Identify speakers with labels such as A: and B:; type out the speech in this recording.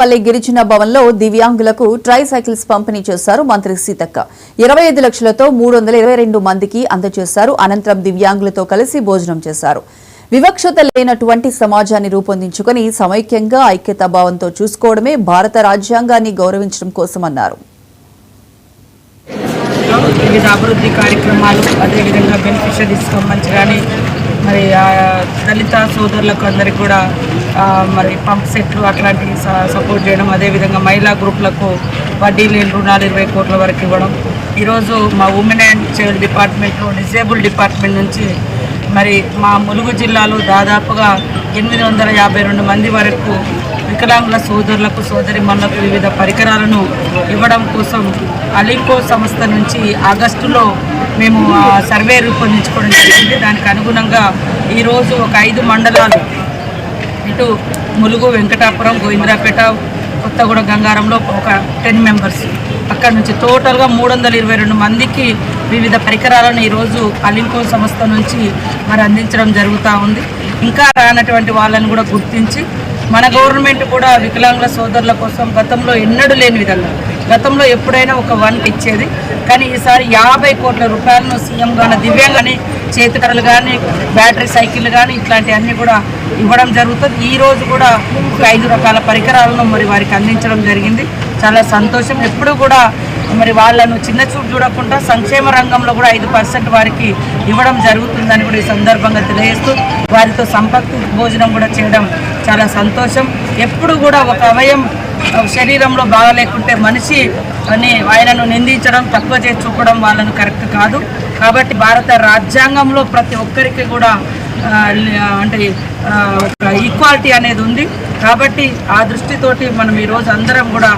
A: పల్లి గిరిజన భవన్లో దివ్యాంగులకు ట్రై సైకిల్స్ పంపిణీ చేశారు మంత్రి సీతక్క. 25 లక్షలతో 322 మందికి అందజేశారు. అనంతరం దివ్యాంగులతో కలిసి భోజనం చేశారు. వివక్షత లేనటువంటి సమాజాన్ని రూపొందించుకుని సమైక్యంగా ఐక్యతా భావంతో చూసుకోవడమే భారత రాజ్యాంగాన్ని గౌరవించడం కోసమన్నారు.
B: వివిధ అభివృద్ధి కార్యక్రమాలు అదేవిధంగా బెనిఫిషరీస్ సంబంధించి కానీ మరి దళిత సోదరులకు అందరికీ కూడా మరి పంప్ సెట్లు అట్లాంటివి సపోర్ట్ చేయడం, అదేవిధంగా మహిళా గ్రూపులకు వడ్డీ లేని రుణాలు 20 కోట్ల వరకు ఇవ్వడం. ఈరోజు మా ఉమెన్ అండ్ చైల్డ్ డిపార్ట్మెంట్లో డిజేబుల్ డిపార్ట్మెంట్ నుంచి మరి మా ములుగు జిల్లాలో దాదాపుగా 852 మంది వరకు వికలాంగుల సోదరులకు సోదరిమణులకు వివిధ పరికరాలను ఇవ్వడం కోసం అలింకో సంస్థ నుంచి ఆగస్టులో మేము సర్వే రూపొందించుకోవడం జరిగింది. దానికి అనుగుణంగా ఈరోజు ఒక 5 మండలాలు, ఇటు ములుగు, వెంకటాపురం, గోవిందరాపేట, కొత్తగూడ, గంగారంలో ఒక 10 మెంబర్స్, అక్కడ నుంచి టోటల్గా 322 మందికి వివిధ పరికరాలను ఈరోజు అలింకో సంస్థ నుంచి మరి అందించడం జరుగుతూ ఉంది. ఇంకా రానటువంటి వాళ్ళని కూడా గుర్తించి మన గవర్నమెంట్ కూడా వికలాంగుల సోదరుల కోసం గతంలో ఎన్నడూ లేని విధంగా, గతంలో ఎప్పుడైనా ఒక 1 ఇచ్చేది, కానీ ఈసారి 50 కోట్ల రూపాయలను సీఎం గాని దివ్యాంగాని చేతికరలు కానీ బ్యాటరీ సైకిళ్ళు కానీ ఇట్లాంటివన్నీ కూడా ఇవ్వడం జరుగుతుంది. ఈరోజు కూడా ఒక 5 రకాల పరికరాలను మరి వారికి అందించడం జరిగింది. చాలా సంతోషం. ఎప్పుడు కూడా మరి వాళ్ళను చిన్న చూపు చూడకుండా సంక్షేమ రంగంలో కూడా 5% వారికి ఇవ్వడం జరుగుతుందని కూడా ఈ సందర్భంగా తెలియజేస్తూ వారితో సంపత్తి భోజనం కూడా చేయడం చాలా సంతోషం. ఎప్పుడు కూడా ఒక అవయం శరీరంలో బాగలేకుంటే మనిషి అని ఆయనను నిందించడం, తక్కువ చేసి చూపడం వాళ్ళను కరెక్ట్ కాదు. కాబట్టి భారత రాజ్యాంగంలో ప్రతి ఒక్కరికి కూడా అంటే ఈక్వాలిటీ అనేది ఉంది. కాబట్టి ఆ దృష్టితోటి మనం ఈరోజు అందరం కూడా